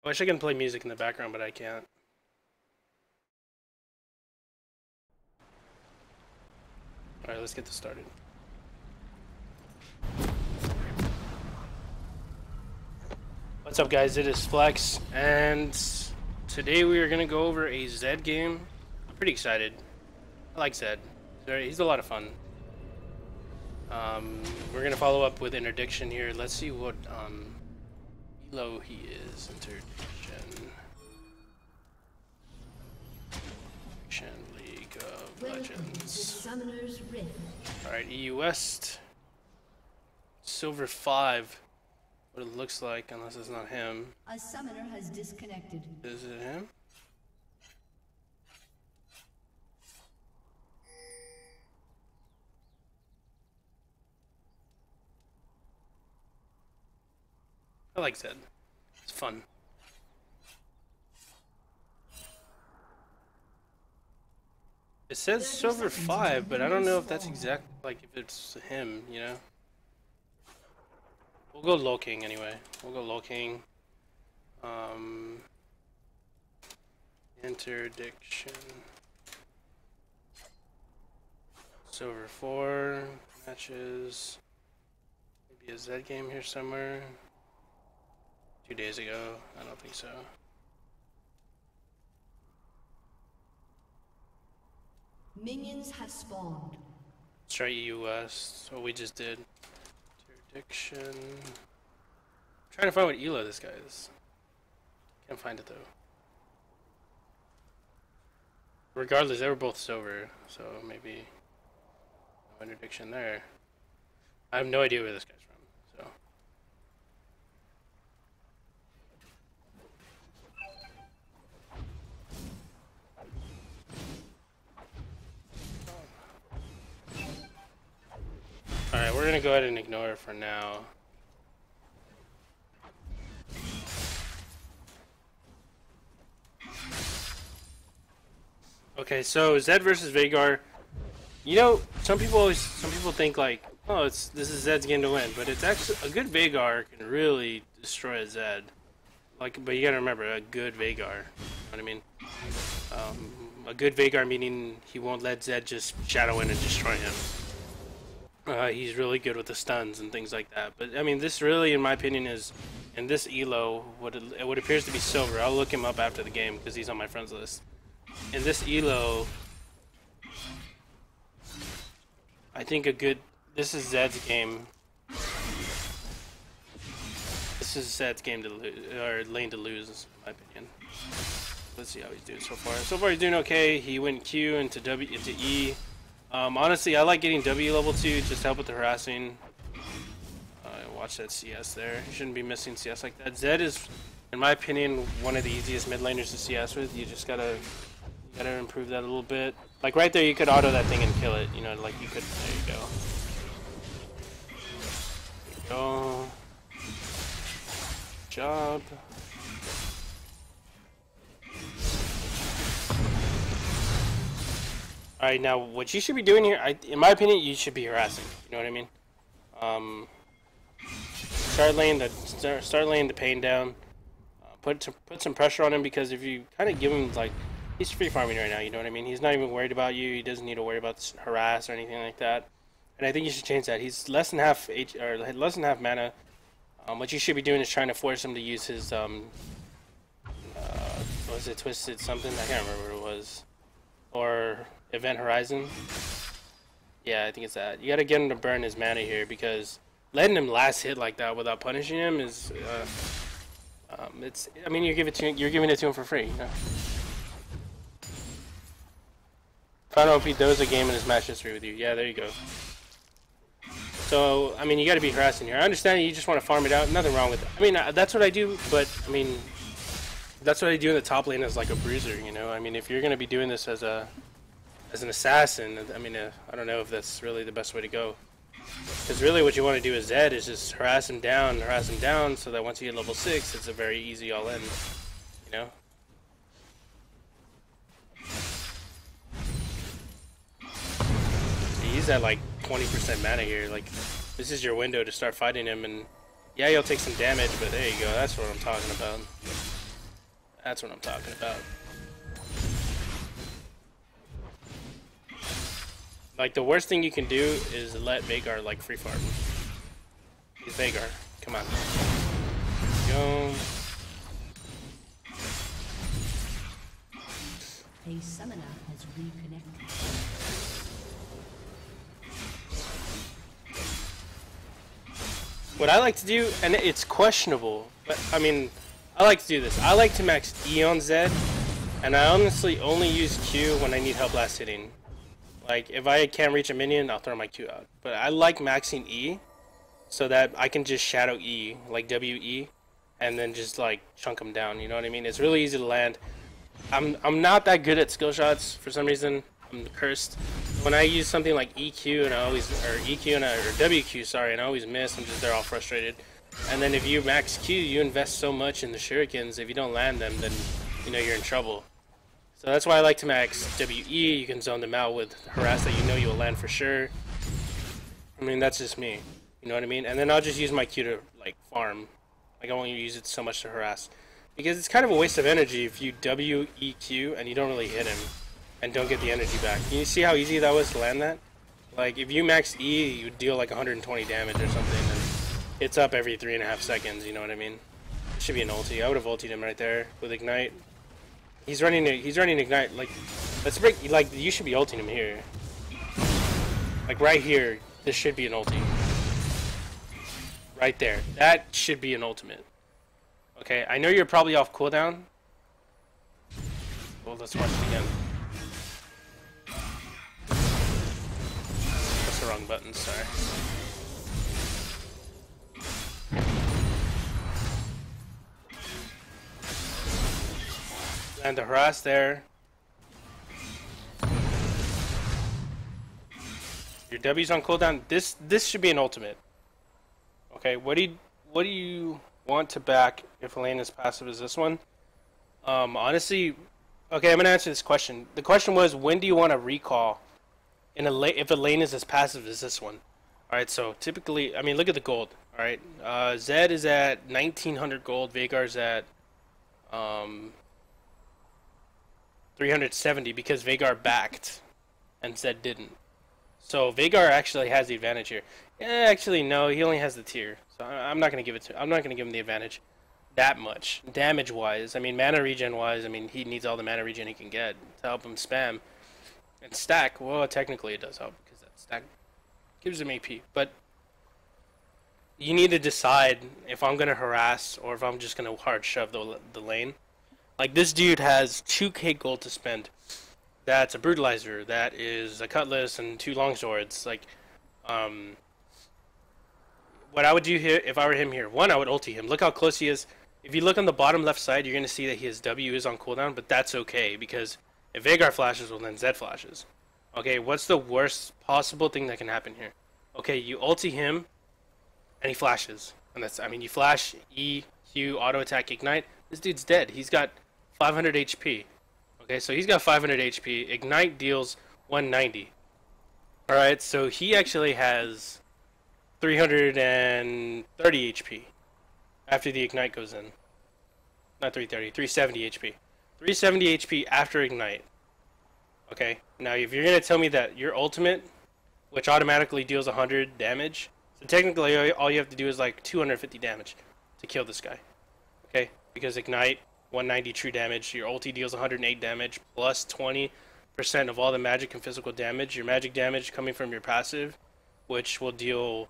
I wish I could play music in the background, but I can't. Alright, let's get this started. What's up, guys? It is Flex, and today we are going to go over a Zed game. I'm pretty excited. I like Zed. He's a lot of fun. We're going to follow up with Interdiction here. Let's see what elo he is. Interdiction. League of Legends. Alright, EU West. Silver 5. What it looks like, unless it's not him. A summoner has disconnected. Is it him? I like Zed. It's fun. It says Silver 5, but I don't know if that's exact, like if it's him, you know? We'll go Low King anyway. We'll go Low King. Interdiction. Silver 4 matches. Maybe a Zed game here somewhere. 2 days ago. I don't think so. Minions have spawned. Let's try EU West. What we just did. Interdiction. I'm trying to find what elo this guy is. Can't find it though. Regardless, they were both silver, so maybe no interdiction there. I have no idea where this guy's from, so. Alright, we're gonna go ahead and ignore it for now. Okay, so Zed versus Veigar. You know, some people think like, oh, this is Zed's game to win, but it's actually a good Veigar can really destroy a Zed. Like, but you gotta remember, a good Veigar. You know what I mean? A good Veigar meaning he won't let Zed just shadow in and destroy him. He's really good with the stuns and things like that. But I mean, this really, in my opinion, is in this elo what appears to be silver. I'll look him up after the game because he's on my friends list. In this elo, I think this is Zed's game. This is Zed's game to lose, or lane to lose, in my opinion. Let's see how he's doing so far. So far, he's doing okay. He went Q into W into E. Honestly, I like getting W level 2 just to help with the harassing. Watch that CS there. You shouldn't be missing CS like that. Zed is, in my opinion, one of the easiest mid laners to CS with. You just gotta improve that a little bit. Like right there, you could auto that thing and kill it. You know, like you could. There you go. There you go. Good job. Alright, now what you should be doing here, in my opinion, you should be harassing. You know what I mean? Start laying the pain down. Put some pressure on him, because if you kind of give him, like, he's free farming right now. You know what I mean? He's not even worried about you. He doesn't need to worry about harass or anything like that. And I think you should change that. He's less than half less than half mana. What you should be doing is trying to force him to use his what was it, Twisted something? I can't remember what it was. Or Event Horizon. Yeah, I think it's that. You gotta get him to burn his mana here, because letting him last hit like that without punishing him is, it's. I mean, you're giving it to him for free. You know? Find out if he does a game in his match history with you. Yeah, there you go. So, I mean, you gotta be harassing here. I understand you just want to farm it out. Nothing wrong with it. I mean, that's what I do, but I mean, that's what I do in the top lane as like a bruiser. You know, I mean, if you're gonna be doing this as an assassin, I mean, I don't know if that's really the best way to go. Because really what you want to do as Zed is just harass him down, so that once you get level 6, it's a very easy all-in, you know? He's at like 20% mana here, like, this is your window to start fighting him, and yeah, you'll take some damage, but there you go, that's what I'm talking about. That's what I'm talking about. Like, the worst thing you can do is let Veigar, like, free farm. He's Veigar. Come on. Go. A summoner has reconnected. What I like to do, and it's questionable, but, I mean, I like to do this. I like to max E on Zed, and I honestly only use Q when I need help last hitting. Like, if I can't reach a minion, I'll throw my Q out. But I like maxing E, so that I can just shadow E, like WE, and then just, like, chunk them down, you know what I mean? It's really easy to land. I'm not that good at skill shots, for some reason. I'm cursed. When I use something like EQ, and I always, or EQ, or WQ, sorry, and I always miss, I'm just there all frustrated. And then if you max Q, you invest so much in the shurikens, if you don't land them, then, you know, you're in trouble. So that's why I like to max WE. You can zone them out with harass that you know you'll land for sure. I mean, that's just me. You know what I mean? And then I'll just use my Q to, like, farm. Like, I won't use it so much to harass. Because it's kind of a waste of energy if you WEQ and you don't really hit him. And don't get the energy back. Can you see how easy that was to land that? Like, if you max E, you would deal like 120 damage or something. And it's up every 3.5 seconds, you know what I mean? It should be an ulti. I would have ultied him right there with Ignite. He's running Ignite, like, let's break, like, you should be ulting him here. Like, right here, this should be an ulti. Right there. That should be an ultimate. Okay, I know you're probably off cooldown. Well, let's watch it again. That's the wrong button, sorry. And the harass there. Your W's on cooldown. This should be an ultimate. Okay, what do you want to back if a lane is passive as this one? Honestly, okay, I'm gonna answer this question. The question was, when do you want to recall in a lane if a lane is as passive as this one? All right, so typically, I mean, look at the gold. All right, Zed is at 1900 gold. Veigar's at 370 because Veigar backed and Zed didn't. So Veigar actually has the advantage here. Actually, no, he only has the tier. So I'm not gonna give him the advantage that much. Damage-wise, I mean, mana regen-wise, I mean, he needs all the mana regen he can get to help him spam. And stack, well, technically it does help because that stack gives him AP. But you need to decide if I'm gonna harass or if I'm just gonna hard shove the lane. Like, this dude has 2k gold to spend. That's a brutalizer. That is a cutlass and 2 longswords. Like, what I would do here if I were him here, one, I would ulti him. Look how close he is. If you look on the bottom left side, you're gonna see that his W is on cooldown, but that's okay because if Veigar flashes, well then Zed flashes. Okay, what's the worst possible thing that can happen here? Okay, you ulti him, and he flashes, and that's, I mean, you flash E, Q, auto attack, ignite. This dude's dead. He's got 500 HP. Okay, so he's got 500 HP. Ignite deals 190. Alright, so he actually has 330 HP after the Ignite goes in. Not 330, 370 HP. 370 HP after Ignite. Okay, now if you're going to tell me that your ultimate, which automatically deals 100 damage, so technically all you have to do is like 250 damage to kill this guy. Okay, because Ignite, 190 true damage, your ulti deals 108 damage, plus 20% of all the magic and physical damage. Your magic damage coming from your passive, which will deal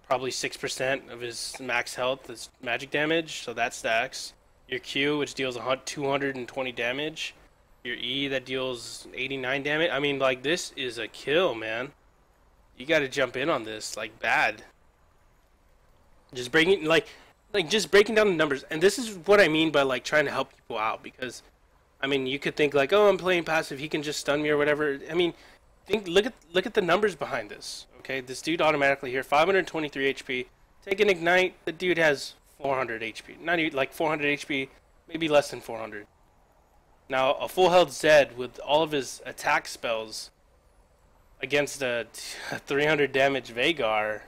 probably 6% of his max health is magic damage, so that stacks. Your Q, which deals 220 damage. Your E, that deals 89 damage. I mean, like, this is a kill, man. You gotta jump in on this, like, bad. Just breaking, just breaking down the numbers. And this is what I mean by, like, trying to help people out, because, I mean, you could think, like, oh, I'm playing passive, he can just stun me or whatever. I mean, look at the numbers behind this. Okay, this dude automatically here, 523 HP. Take an Ignite, the dude has 400 HP. Not even, like, 400 HP, maybe less than 400. Now, a full health Zed with all of his attack spells against a 300 damage Veigar,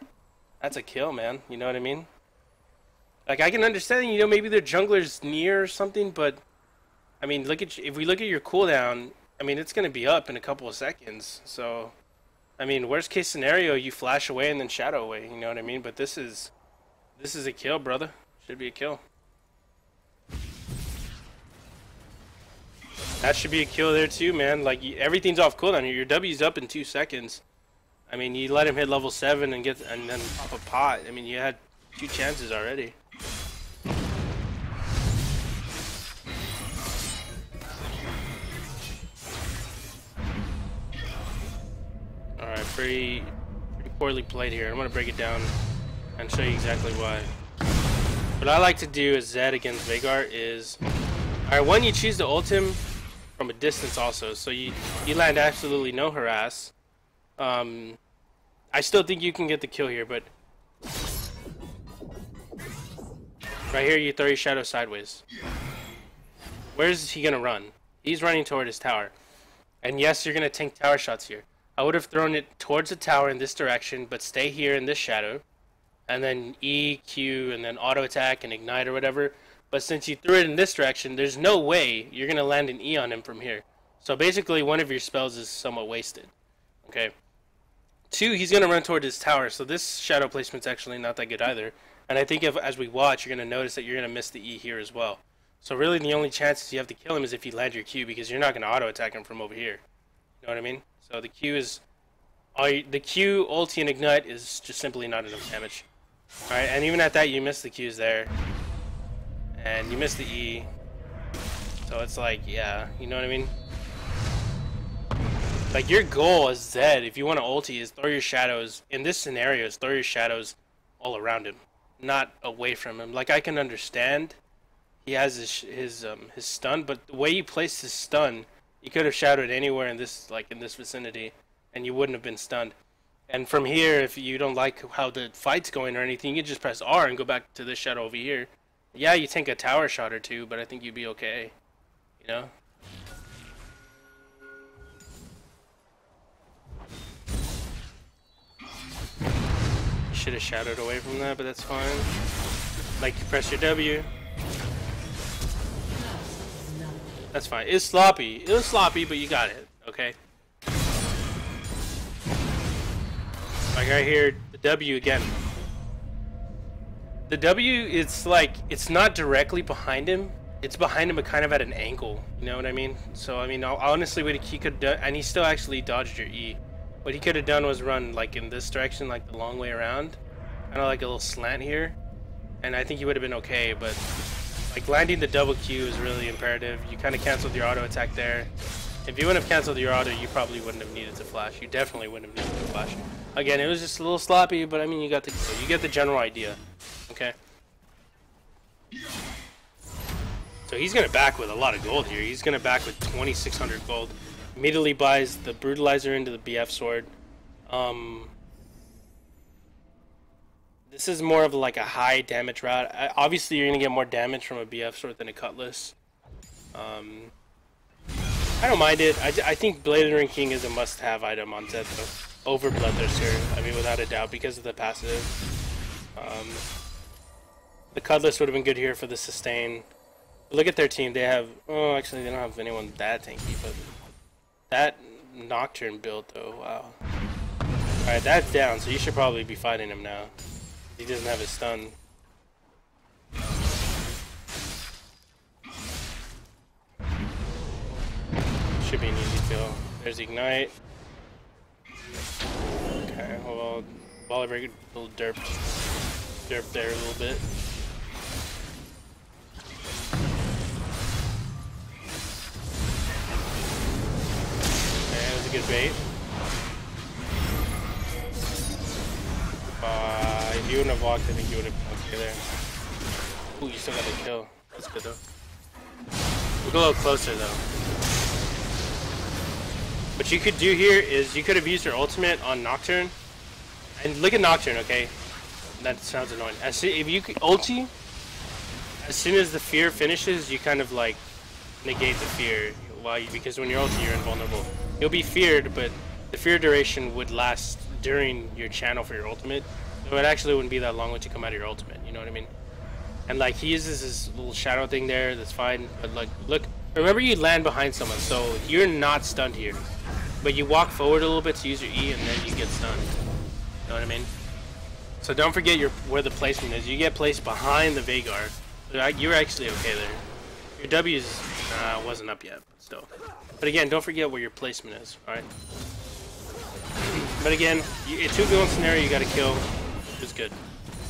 that's a kill, man. You know what I mean? Like, I can understand, you know, maybe their jungler's near or something, but I mean, if we look at your cooldown, I mean, it's gonna be up in a couple of seconds. So, I mean, worst case scenario, you flash away and then shadow away. You know what I mean? But this is a kill, brother. Should be a kill. That should be a kill there too, man. Like everything's off cooldown. Your W's up in 2 seconds. I mean, you let him hit level 7 and then pop a pot. I mean, you had 2 chances already. All right, pretty poorly played here. I'm gonna break it down and show you exactly why. What I like to do as Zed against Veigar is, all right, one, you choose to ult him from a distance also, so you land absolutely no harass. I still think you can get the kill here, but right here you throw your shadow sideways. Where's he gonna run? He's running toward his tower, and yes, you're gonna tank tower shots here. I would have thrown it towards the tower in this direction, but stay here in this shadow, and then E, Q, and then auto attack and ignite or whatever. But since you threw it in this direction, there's no way you're gonna land an E on him from here. So basically, one of your spells is somewhat wasted. Okay. 2, he's gonna run toward his tower, so this shadow placement's actually not that good either. And I think as we watch, you're gonna notice that you're gonna miss the E here as well. So really, the only chances you have to kill him is if you land your Q, because you're not gonna auto attack him from over here. You know what I mean? So the Q is, the Q, ulti, and ignite is just simply not enough damage. All right, and even at that, you miss the Qs there, and you miss the E. So it's like, yeah, you know what I mean? Like, your goal as Zed, if you want to ulti, is throw your shadows, in this scenario, is throw your shadows all around him, not away from him. Like, I can understand he has his stun, but the way you placed his stun, you could have shadowed anywhere in this, like, in this vicinity, and you wouldn't have been stunned. And from here, if you don't like how the fight's going or anything, you can just press R and go back to this shadow over here. Yeah, you tank a tower shot or 2, but I think you'd be okay, you know? Should have shadowed away from that, but that's fine. Like, you press your W. That's fine. It's sloppy. It was sloppy, but you got it. Okay. Like right here, the W again. The W, it's like, it's not directly behind him. It's behind him, but kind of at an angle. You know what I mean? So, I mean, honestly, what he could do, and he still actually dodged your E. What he could have done was run, like, in this direction, like, the long way around. Kind of like a little slant here. And I think he would have been okay, but, like, landing the double Q is really imperative. You kind of canceled your auto attack there. If you wouldn't have canceled your auto, you probably wouldn't have needed to flash. You definitely wouldn't have needed to flash. Again, it was just a little sloppy, but, I mean, you get the general idea. Okay? So he's going to back with a lot of gold here. He's going to back with 2,600 gold. Immediately buys the Brutalizer into the BF sword. This is more of like a high damage route. Obviously, you're going to get more damage from a BF sword than a Cutlass. I don't mind it. I think Blade of the Ring King is a must-have item on Zed, though, over Bloodthirster. I mean, without a doubt, because of the passive. The Cutlass would have been good here for the sustain. Look at their team. They have... Oh, actually, they don't have anyone that tanky, but... That Nocturne build, though, wow. Alright, that's down, so you should probably be fighting him now. He doesn't have his stun. Should be an easy kill. There's Ignite. Okay, well, Bolivar could little derp there a little bit. Good bait. If you wouldn't have walked, I think you would have been okay there. Ooh, you still got the kill. That's good though. We'll go a little closer though. What you could do here is you could have used your ultimate on Nocturne. And look at Nocturne, okay? That sounds annoying. If you ulti, as soon as the fear finishes, you kind of like negate the fear. Because when you're ulti, you're invulnerable. You'll be feared, but the fear duration would last during your channel for your ultimate. So it actually wouldn't be that long once you come out of your ultimate, you know what I mean? And like he uses his little shadow thing there, that's fine. But like, look, remember you land behind someone, so you're not stunned here. But you walk forward a little bit to use your E, and then you get stunned. You know what I mean? So don't forget where the placement is. You get placed behind the Veigar. You're actually okay there. Your W's wasn't up yet, but still. But again, don't forget where your placement is. All right. But again, a 2v1 scenario, you got to kill. It's good.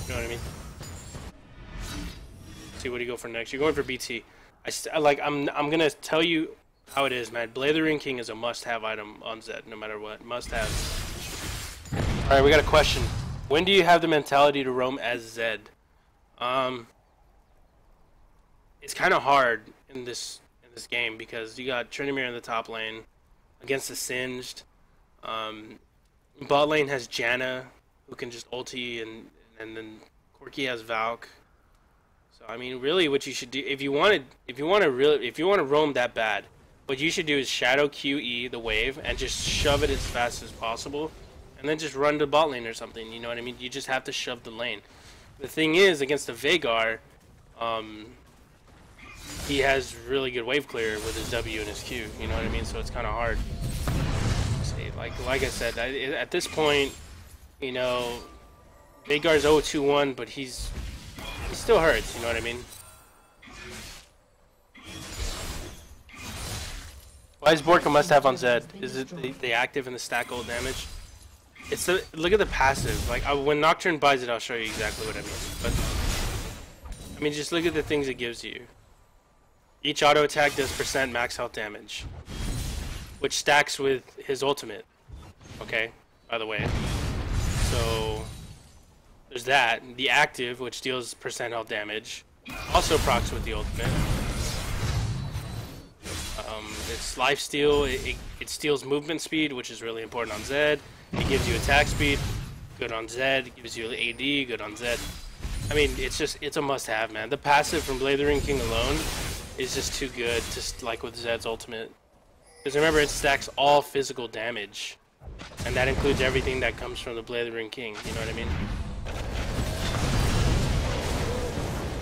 You know what I mean? See, what do you go for next? You're going for BT. I'm gonna tell you how it is, man. Blade of the Ring King is a must-have item on Zed, no matter what. Must-have. All right, we got a question. When do you have the mentality to roam as Zed? It's kind of hard in this game because you got Tryndamere in the top lane against the Singed. Bot lane has Janna, who can just ulti, and then Corki has Valk. So I mean, really, what you should do if you want to roam that bad, what you should do is shadow QE the wave and just shove it as fast as possible, and then just run to bot lane or something. You know what I mean? You just have to shove the lane. The thing is, against the Veigar, he has really good wave clear with his W and his Q. You know what I mean? So it's kind of hard. Like I said, at this point, you know, Veigar's 0-2-1, but he still hurts. You know what I mean? Why is Bork a must-have on Zed? Is it the active and the stack ult damage? It's the look at the passive. Like when Nocturne buys it, I'll show you exactly what I mean. But I mean, just look at the things it gives you. Each auto attack does % max health damage, which stacks with his ultimate. Okay, by the way. So there's that. The active, which deals % health damage, also procs with the ultimate. It's lifesteal. It steals movement speed, which is really important on Zed. It gives you attack speed, good on Zed. It gives you AD, good on Zed. I mean, it's a must-have, man. The passive from Blade of the Ring King alone is just too good, just like with Zed's ultimate. Because remember, it stacks all physical damage, and that includes everything that comes from the Blade of the Ring King. You know what I mean?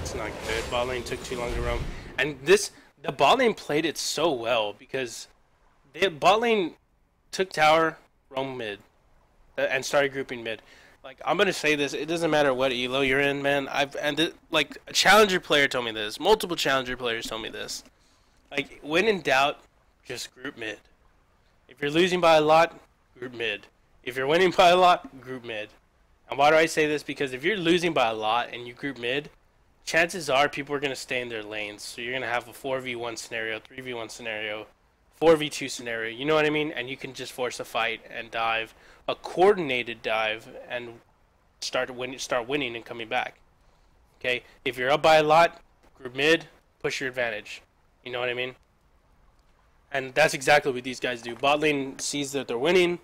It's not good. Bot lane took too long to roam, and the bot lane played it so well because the bot lane took tower, roam mid, and started grouping mid. Like, I'm gonna say this, it doesn't matter what elo you're in, man. Like, a challenger player told me this. Multiple challenger players told me this. Like, when in doubt, just group mid. If you're losing by a lot, group mid. If you're winning by a lot, group mid. And why do I say this? Because if you're losing by a lot and you group mid, chances are people are gonna stay in their lanes. So you're gonna have a 4v1 scenario, 3v1 scenario, 4v2 scenario, you know what I mean? And you can just force a fight and dive, a coordinated dive, and start winning and coming back. Okay, if you're up by a lot, group mid, push your advantage. You know what I mean? And that's exactly what these guys do. Bot lane sees that they're winning,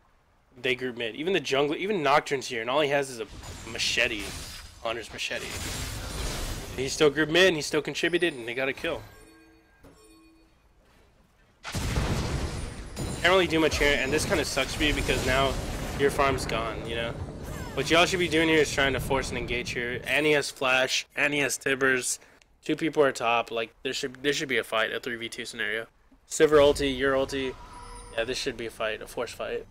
they group mid. Even the jungler, even Nocturne's here, and all he has is a machete, Hunter's machete. He still group mid, and he still contributed, and they got a kill. Can't really do much here, and this kind of sucks for you because now your farm's gone, you know? What y'all should be doing here is trying to force an engage here. And he has flash, and he has Tibbers. Two people are top. Like, there should be a fight, a 3v2 scenario. Sivir ulti, your ulti. Yeah, this should be a fight, a forced fight.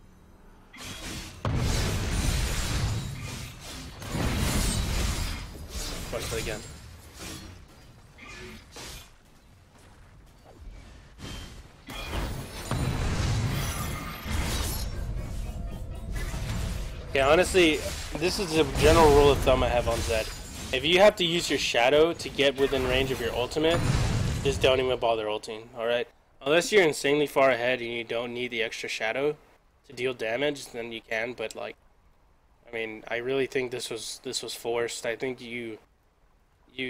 Force it again. Yeah, honestly, this is a general rule of thumb I have on Zed. If you have to use your shadow to get within range of your ultimate, just don't even bother ulting, alright? Unless you're insanely far ahead and you don't need the extra shadow to deal damage, then you can, but like, I mean, I really think this was forced. I think you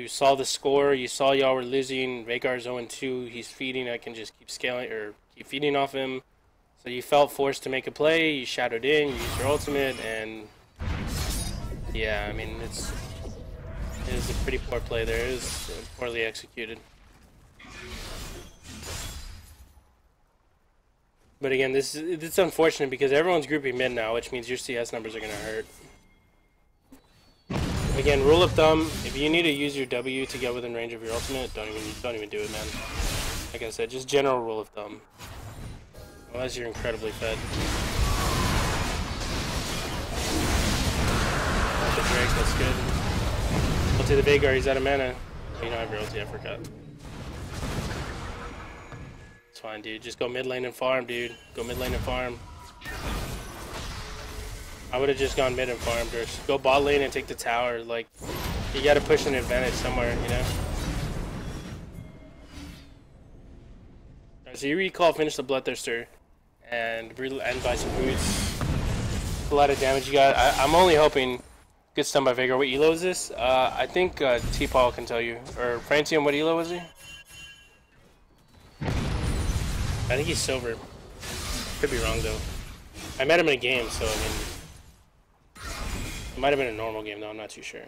saw the score, you saw y'all were losing, Veigar's 0-2, he's feeding, I can just keep scaling, or keep feeding off him. So you felt forced to make a play, you shadowed in, you used your ultimate, and yeah, I mean, it is a pretty poor play there. It is poorly executed. But again, it's unfortunate because everyone's grouping mid now, which means your CS numbers are going to hurt. Again, rule of thumb: if you need to use your W to get within range of your ultimate, don't even do it, man. Like I said, just general rule of thumb. Unless you're incredibly fed. The Drake, that's good. Ulti the Veigar, he's out of mana. You don't have your ulti, I forgot. It's fine, dude. Just go mid lane and farm, dude. Go mid lane and farm. I would have just gone mid and farmed, or go bot lane and take the tower. Like, you gotta push an advantage somewhere, you know? Alright, so you recall, finish the Bloodthirster, and buy some boots. A lot of damage you got. I'm only hoping get stunned by Veigar. What elo is this? I think T-Paul can tell you. Or Francium, what elo was he? I think he's silver. Could be wrong though. I met him in a game, so I mean, it might have been a normal game though. I'm not too sure.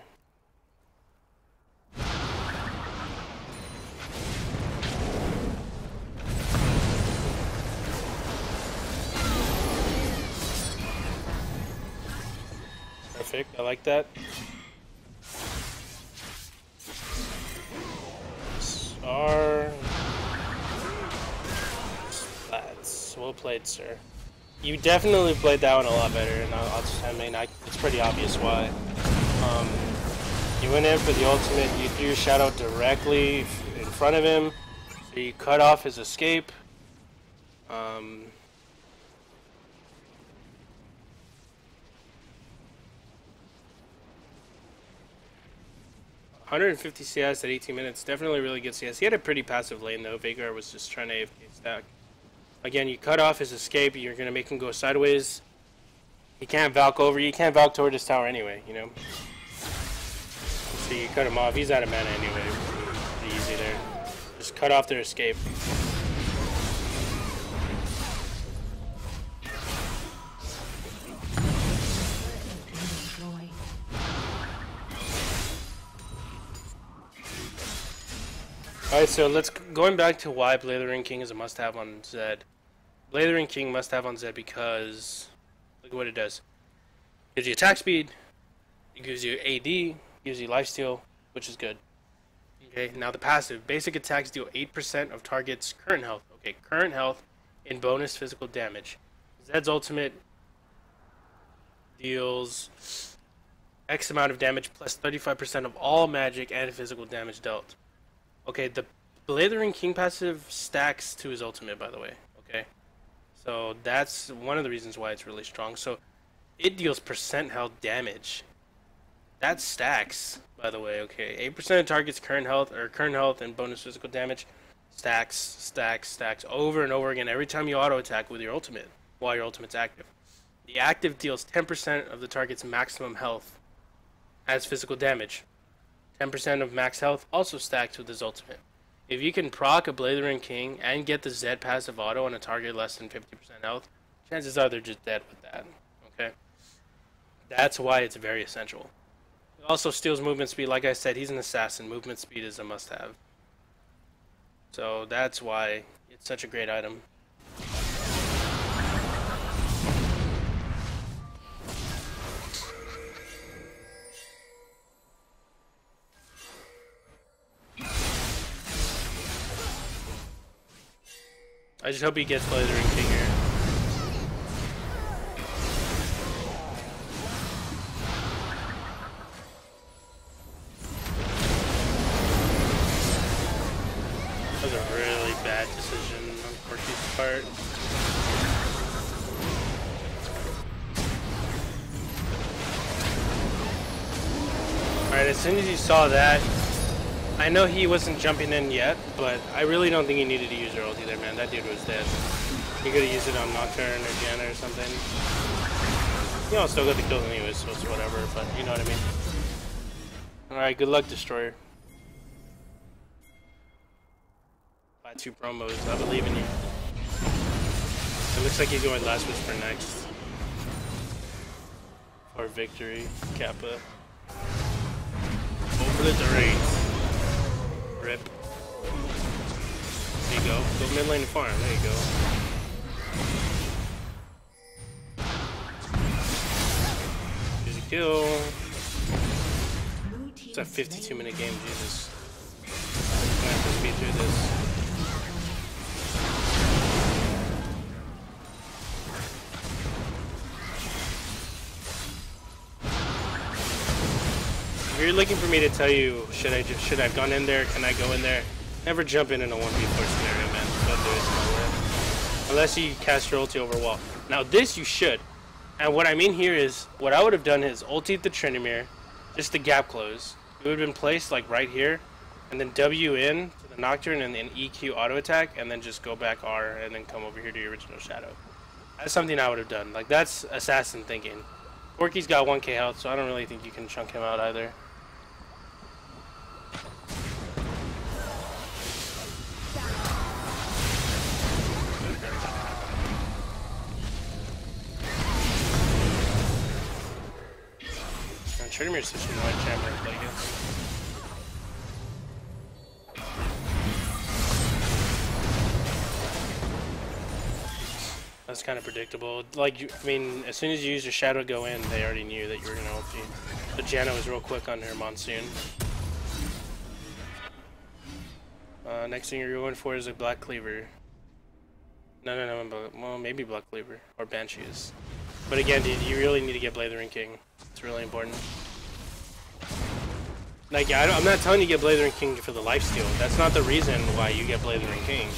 Perfect. I like that. Star. Splats. Well played, sir. You definitely played that one a lot better, and it's pretty obvious why. You went in for the ultimate, you threw your shadow directly in front of him, so you cut off his escape. 150 CS at 18 minutes, definitely really good CS. He had a pretty passive lane though. Veigar was just trying to AFK stack. Again, you cut off his escape, you're going to make him go sideways. He can't Valk over, you can't Valk toward his tower anyway, you know? So you cut him off, he's out of mana anyway. Pretty easy there. Just cut off their escape. Alright, so going back to why Blathering King is a must-have on Zed. Blathering King must-have on Zed because look at what it does. It gives you attack speed, it gives you AD, gives you lifesteal, which is good. Okay, now the passive. Basic attacks deal 8% of target's current health. Okay, current health in bonus physical damage. Zed's ultimate deals X amount of damage plus 35% of all magic and physical damage dealt. Okay, the Blathering King passive stacks to his ultimate, by the way. Okay, so that's one of the reasons why it's really strong. So it deals percent health damage. That stacks, by the way. Okay, 8% of target's current health and bonus physical damage stacks over and over again every time you auto attack with your ultimate while your ultimate's active. The active deals 10% of the target's maximum health as physical damage. 10% of max health also stacks with his ultimate. If you can proc a Blathering King and get the Zed passive auto on a target less than 50% health, chances are they're just dead with that. Okay? That's why it's very essential. It also steals movement speed. Like I said, he's an assassin. Movement speed is a must-have. So that's why it's such a great item. I just hope he gets Blathering King here. That was a really bad decision on Corky's part. Alright, as soon as you saw that, I know he wasn't jumping in yet, but I really don't think he needed to use your ulti there, man. That dude was dead. He could have used it on Nocturne or Janna or something. You know, still got the kill anyway, so it's whatever, but you know what I mean. Alright, good luck, Destroyer. Buy 2 promos, I believe in you. It looks like you're going Last Whisper next. For victory, Kappa. Over the terrain. Rip. There you go. Go mid lane and farm. There you go. Here's a kill. It's a 52-minute game, Jesus. I'm gonna have to speed through this. If you're looking for me to tell you, should I have gone in there? Can I go in there? Never jump in a 1v4 scenario, man. Don't do it. It's not worth it. Unless you cast your ulti over wall. Now this you should. And what I mean here is, what I would have done is ulti the Tryndamere, just the gap close. It would have been placed like right here, and then W in to the Nocturne and then EQ auto attack, and then just go back R and then come over here to your original Shadow. That's something I would have done. Like, that's assassin thinking. Corki's got 1k health, so I don't really think you can chunk him out either. Tryndamere's such a annoying champion to play against. That's kind of predictable. Like, I mean, as soon as you use your Shadow go in, they already knew that you were going to ulti. The Janna was real quick on her Monsoon. Next thing you're going for is a Black Cleaver. No, well, maybe Black Cleaver. Or Banshees. But again, dude, you really need to get Blade the Ring King. It's really important. Like, I'm not telling you to get Blade the Ring King for the lifesteal. That's not the reason why you get Blade the Ring King.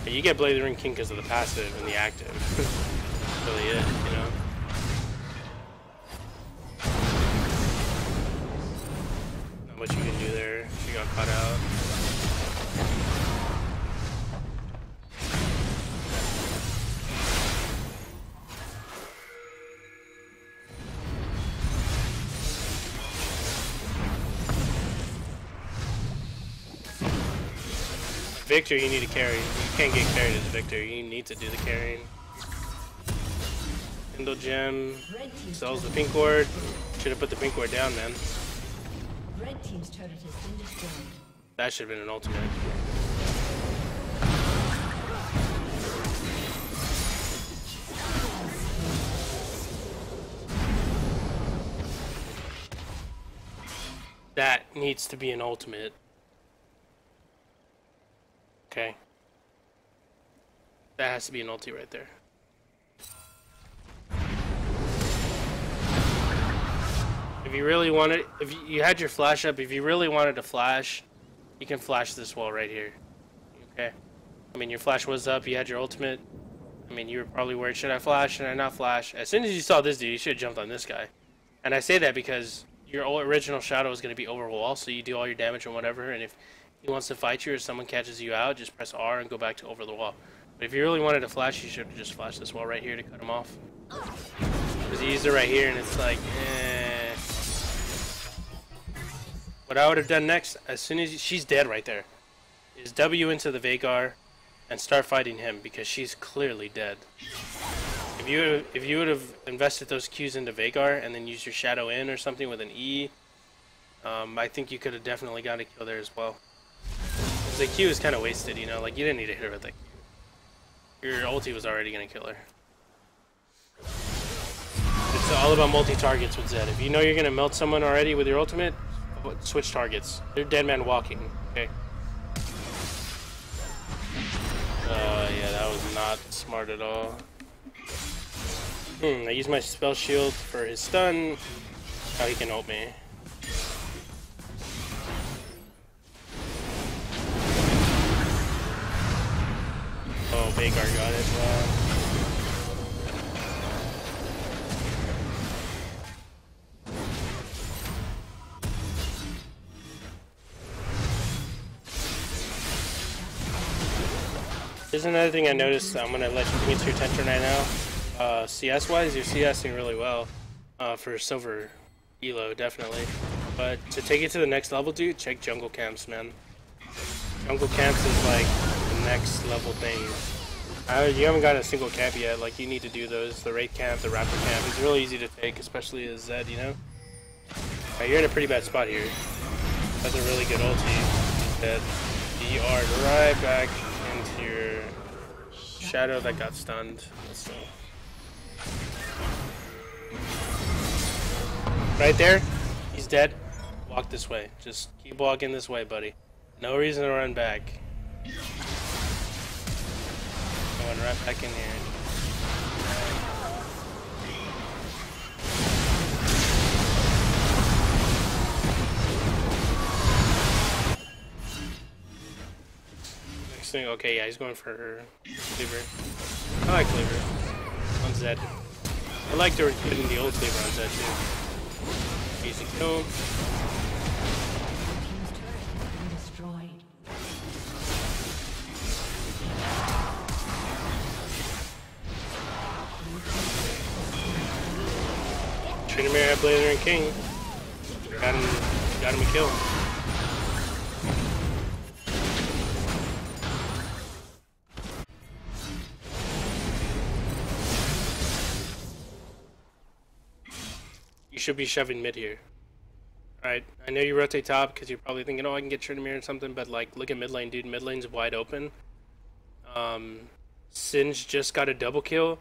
But you get Blade the Ring King because of the passive and the active. That's really it, you know? Not much you can do there. She got caught out. Victor, you need to carry. You can't get carried as Victor. You need to do the carrying. Kindle Gem sells the pink ward. Should have put the pink ward down, man. Red team's turret has been destroyed. That should have been an ultimate. That needs to be an ultimate. Okay. That has to be an ulti right there. If you really wanted, if you had your flash up, if you really wanted to flash, you can flash this wall right here. Okay. I mean, your flash was up, you had your ultimate. I mean, you were probably worried, should I flash, should I not flash? As soon as you saw this dude, you should have jumped on this guy. And I say that because your original Shadow is going to be over wall, so you do all your damage and whatever, and if he wants to fight you or someone catches you out, just press R and go back to over the wall. But if you really wanted to flash, you should have just flashed this wall right here to cut him off. Because he used it right here and it's like, eh. What I would have done next, as soon as she's dead right there, is W into the Veigar and start fighting him because she's clearly dead. If you would have invested those Qs into Veigar and then used your Shadow in or something with an E, I think you could have definitely got a kill there as well. The Q is kind of wasted, you know, like you didn't need to hit her with that. Your ulti was already gonna kill her. It's all about multi-targets with Zed. If you know you're gonna melt someone already with your ultimate, switch targets. They're dead man walking, okay? Yeah, that was not smart at all. I used my spell shield for his stun. Now he can ult me. Oh, Veigar got it. Wow. There's another thing I noticed. I'm gonna let you bring it to your attention right now. CS wise, you're CSing really well for silver elo, definitely. But to take it to the next level, dude, check jungle camps, man. Jungle camps is like next level thing. You haven't got a single camp yet. Like, you need to do those. The Wraith camp, the Raptor camp. It's really easy to take, especially as Zed, you know? Right, you're in a pretty bad spot here. That's a really good ulti. Dead. You are right back into your Shadow that got stunned. So. Right there. He's dead. walk this way. Just keep walking this way, buddy. No reason to run back. Going right back in here. Next thing, okay, yeah, he's going for Cleaver. I like Cleaver on Zed. I like getting the old Cleaver on Zed too. Easy kill. Trinamere had Blazer and King. Got him a kill. You should be shoving mid here. Alright, I know you rotate top because you're probably thinking, oh, I can get Trinamere or something, but like, look at mid lane, dude. Mid lane's wide open. Singe just got a double kill.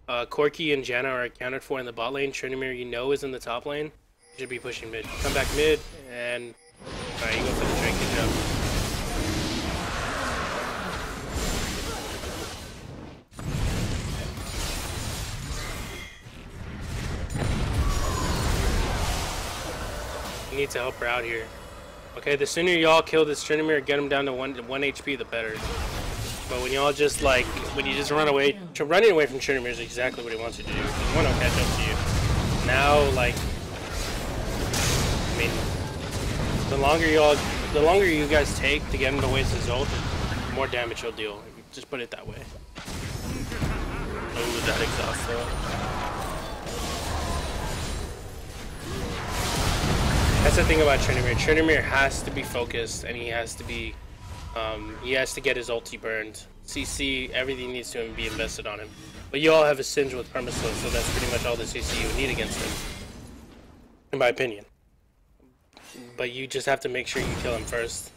Corki and Janna are accounted for in the bot lane. Trinamere, you know, is in the top lane. You should be pushing mid. Come back mid, and alright, you go for the Drake. Good job. You need to help her out here. Okay, the sooner y'all kill this Trinamere, get him down to 1 HP, the better. But when y'all just like, when you just run away, running away from Trinamere is exactly what he wants you to do. He wants to catch up to you. Now, like, I mean, the longer you guys take to get him to waste his ult, the more damage he'll deal. Just put it that way. Oh, that exhaust though. That's the thing about Trinamere. Trinamere has to be focused, and he has to be, he has to get his ulti burned. CC, everything needs to be invested on him. But you all have a Singe with permaslow, so that's pretty much all the CC you would need against him, in my opinion. But you just have to make sure you kill him first,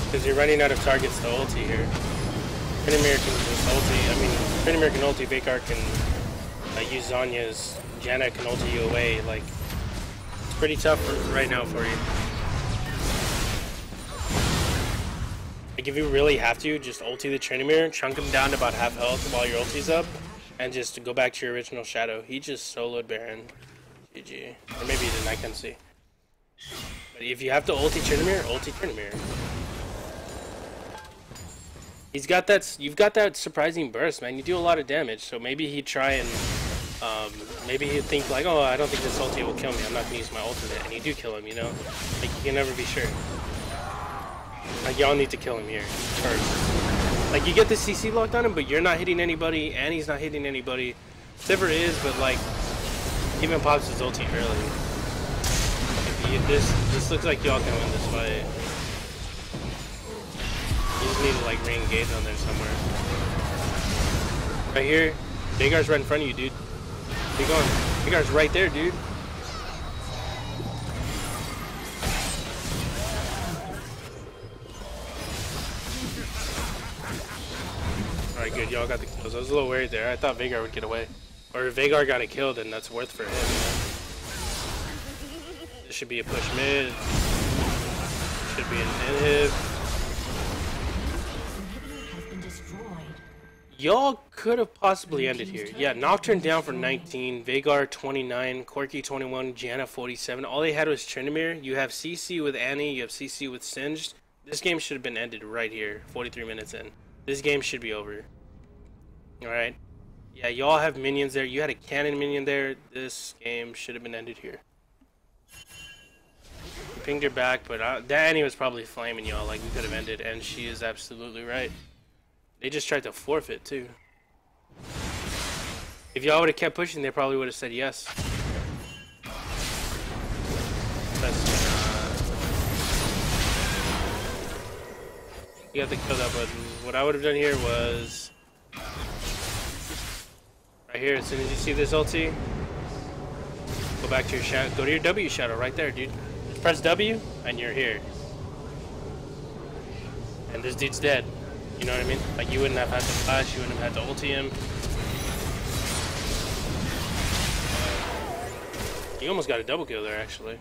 because you're running out of targets to ulti here. Trinamere can just ulti. I mean, Trinamere can ulti. Veigar can use Zanya's. Janna can ulti you away. Like, it's pretty tough right now for you. Like, if you really have to, just ulti the Trinamere, chunk him down to about half health while your ulti's up, and just go back to your original Shadow. He just soloed Baron. GG. Or maybe he didn't, I can't see. But if you have to ulti Trinamere. He's got that, you've got that surprising burst, man. You do a lot of damage, so maybe he'd try and, maybe he'd think like, oh, I don't think this ulti will kill me. I'm not gonna use my ultimate, and you do kill him, you know? Like, you can never be sure. Like, y'all need to kill him here first. Like, you get the CC locked on him, but you're not hitting anybody, and he's not hitting anybody. Sivir is, but like, even pops his ulti early. If you, this looks like y'all can win this fight. You just need to like re-engage on there somewhere. Right here, Veigar's right in front of you, dude. Where you going? Veigar's right there, dude. Alright, good. Y'all got the kills. I was a little worried there. I thought Veigar would get away. Or if Veigar got a kill, then that's worth for him. This should be a push mid. Should be an inhib. Y'all could have possibly ended here. Yeah, Nocturne down for 19, Veigar 29, Corki 21, Janna 47. All they had was Trinamere. You have CC with Annie, you have CC with Singed. This game should have been ended right here, 43 minutes in. This game should be over. Alright. Yeah, y'all have minions there. You had a cannon minion there. This game should have been ended here. You pinged her back, but Annie was probably flaming y'all like we could have ended, and she is absolutely right. They just tried to forfeit, too. If y'all would have kept pushing, they probably would have said yes. You have to kill that button. What I would have done here was... right here, as soon as you see this ulti, go back to your shadow. Go to your W shadow right there, dude. Just press W, and you're here. And this dude's dead. You know what I mean? Like, you wouldn't have had to flash, you wouldn't have had to ulti him. You almost got a double kill there, actually.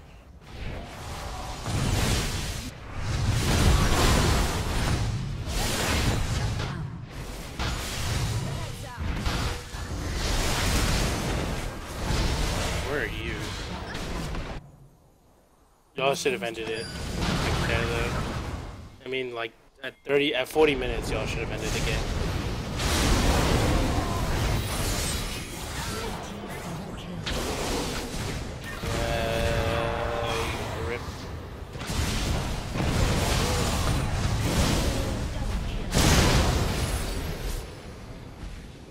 Where are you? Y'all should have ended it. I mean, like at 40 minutes, y'all should have ended the game. Rip.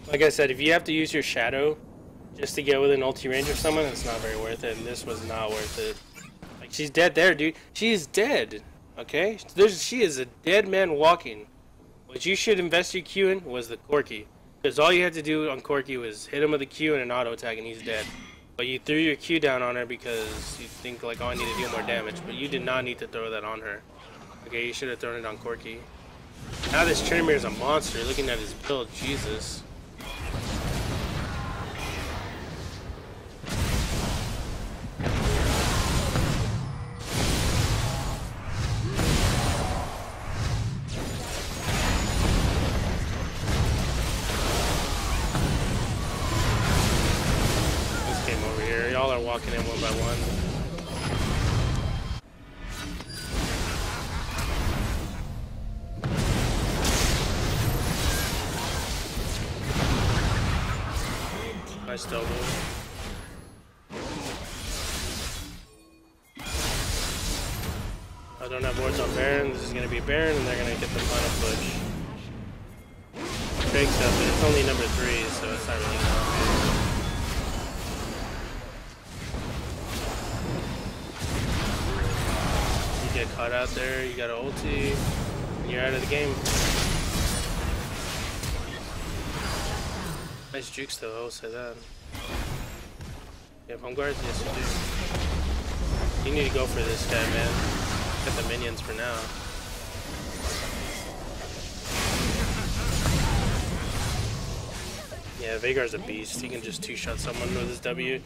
Like I said, if you have to use your shadow just to get within ulti range of someone, it's not very worth it, and this was not worth it. Like, she's dead there, dude. She is dead, okay? She is a dead man walking. What you should invest your Q in was the Corki. Because all you had to do on Corki was hit him with a Q and an auto attack, and he's dead. But you threw your Q down on her because you think, like, oh, I need to deal more damage. But you did not need to throw that on her. Okay, you should have thrown it on Corki. Now this Trinimir is a monster, looking at his build. Jesus. Y'all are walking in one by one. Nice double. I don't have wards on Baron. This is going to be Baron, and they're going to get the final push. Big stuff, but it's only number 3, so it's not really going to get caught out there, you got an ulti, and you're out of the game. Nice jukes though, I will say that. Yeah, home guards, yes you do. You need to go for this guy, man. Get the minions for now. Yeah, Veigar's a beast. He can just two-shot someone with his W.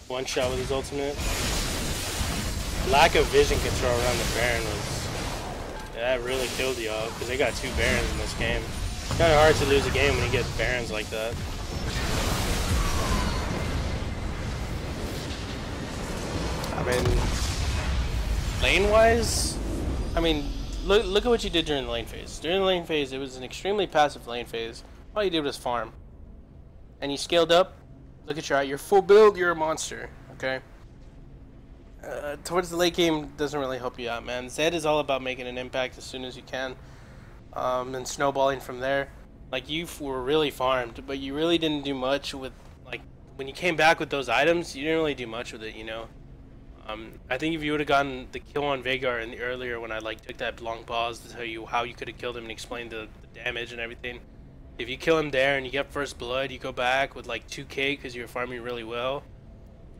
One shot with his ultimate. Lack of vision control around the Baron was... Yeah, that really killed y'all, because they got 2 Barons in this game. It's kind of hard to lose a game when you get Barons like that. I mean... Lane-wise... I mean, look at what you did during the lane phase. During the lane phase, it was an extremely passive lane phase. All you did was farm. And you scaled up, look at your full build, you're a monster, okay? Towards the late game doesn't really help you out, man. Zed is all about making an impact as soon as you can, and snowballing from there. Like, you were really farmed, but you really didn't do much with, like, when you came back with those items, you didn't really do much with it, you know? I think if you would have gotten the kill on Veigar in the earlier when I, like, took that long pause to tell you how you could have killed him and explained the damage and everything. If you kill him there and you get first blood, you go back with, like, 2k because you were farming really well.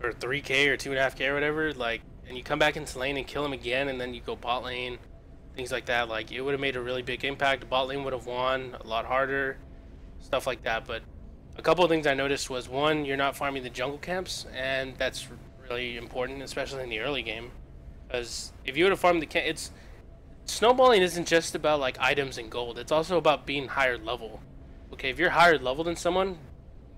Or 3k or 2.5k or whatever, like, and you come back into lane and kill him again, and then you go bot lane, things like that. Like, it would have made a really big impact. Bot lane would have won a lot harder, stuff like that. But a couple of things I noticed was, one, you're not farming the jungle camps, and that's really important, especially in the early game, because if you would have farmed the camp, it's snowballing isn't just about like items and gold. It's also about being higher level. Okay, if you're higher level than someone,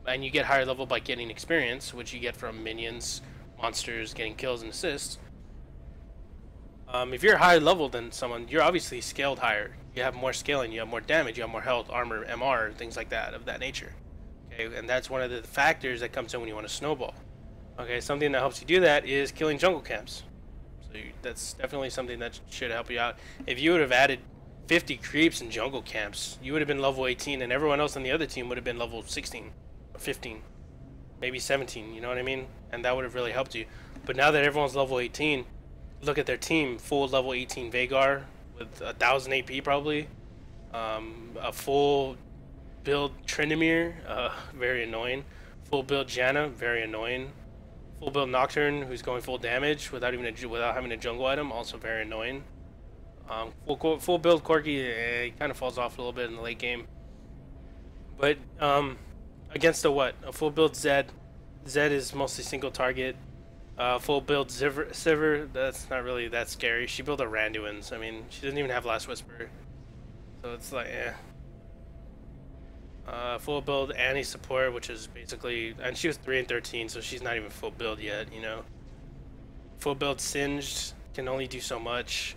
and you get higher level by getting experience, which you get from minions, monsters, getting kills and assists. If you're higher level than someone, you're obviously scaled higher. You have more scaling, you have more damage, you have more health, armor, MR, things like that, of that nature. Okay, and that's one of the factors that comes in when you want to snowball. Okay, something that helps you do that is killing jungle camps. So that's definitely something that should help you out. If you would have added 50 creeps in jungle camps, you would have been level 18, and everyone else on the other team would have been level 16. 15, maybe 17, you know what I mean? And that would have really helped you. But now that everyone's level 18, look at their team. Full level 18 Veigar with 1000 AP probably. A full build Trinimir, very annoying. Full build Janna, very annoying. Full build Nocturne, who's going full damage without having a jungle item, also very annoying. Full build Corki, kind of falls off a little bit in the late game. But against a full build Zed. Zed is mostly single target. Full build Sivir, that's not really that scary. She built a Randuin's. I mean, she doesn't even have Last Whisper. So it's like, eh. Full build Annie support, which is basically, and she was 3 and 13, so she's not even full build yet, you know. Full build Singed can only do so much.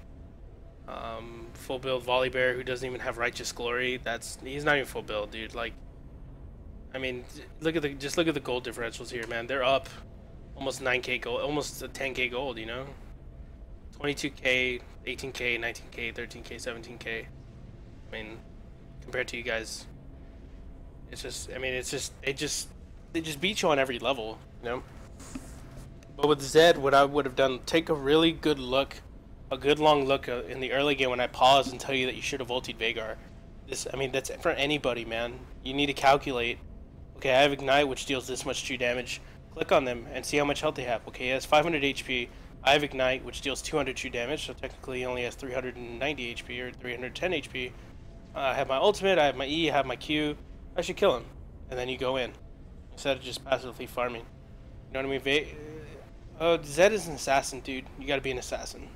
Full build Volibear, who doesn't even have Righteous Glory, he's not even full build, dude. Like, I mean, just look at the gold differentials here, man. They're up almost 9k gold, almost 10k gold, you know. 22k, 18k, 19k, 13k, 17k. I mean, compared to you guys, it's just, I mean, it's just they just beat you on every level, you know. But with Zed, what I would have done, take a really good look, a good long look in the early game when I pause and tell you that you should have ulted Veigar. I mean, that's for anybody, man. You need to calculate. Okay, I have Ignite, which deals this much true damage. Click on them and see how much health they have. Okay, he has 500 HP. I have Ignite, which deals 200 true damage, so technically he only has 390 HP or 310 HP. I have my ultimate, I have my E, I have my Q. I should kill him. And then you go in, instead of just passively farming. You know what I mean? Zed is an assassin, dude. You gotta be an assassin.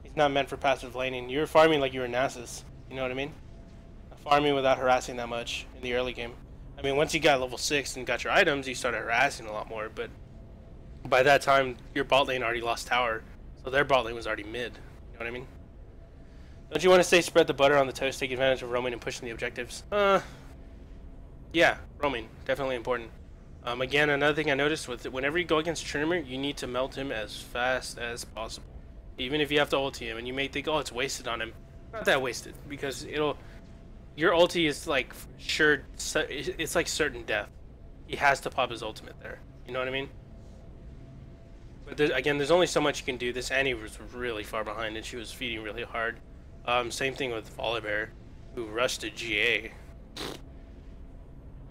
He's not meant for passive laning. You're farming like you're a Nasus. You know what I mean? Farming without harassing that much in the early game. I mean, once you got level 6 and got your items, you started harassing a lot more, but by that time, your bot lane already lost tower, so their bot lane was already mid. You know what I mean? Don't you want to say spread the butter on the toast, take advantage of roaming and pushing the objectives? Yeah, roaming, definitely important. Again, another thing I noticed with whenever you go against Trimmer, you need to melt him as fast as possible. Even if you have to ulti him, and you may think, oh, it's wasted on him. Not that wasted, because your ulti is like sure, it's like certain death. He has to pop his ultimate there. You know what I mean? But again, there's only so much you can do. This Annie was really far behind, and she was feeding really hard. Same thing with Volibear, who rushed to GA.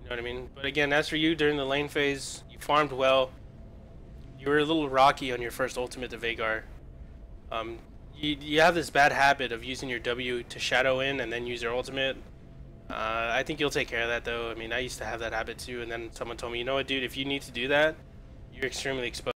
You know what I mean? But again, as for you, during the lane phase, you farmed well. You were a little rocky on your first ultimate to Veigar. You have this bad habit of using your W to shadow in and then use your ultimate. I think you'll take care of that, though. I mean, I used to have that habit too, and then someone told me, you know what, dude, if you need to do that, you're extremely exposed.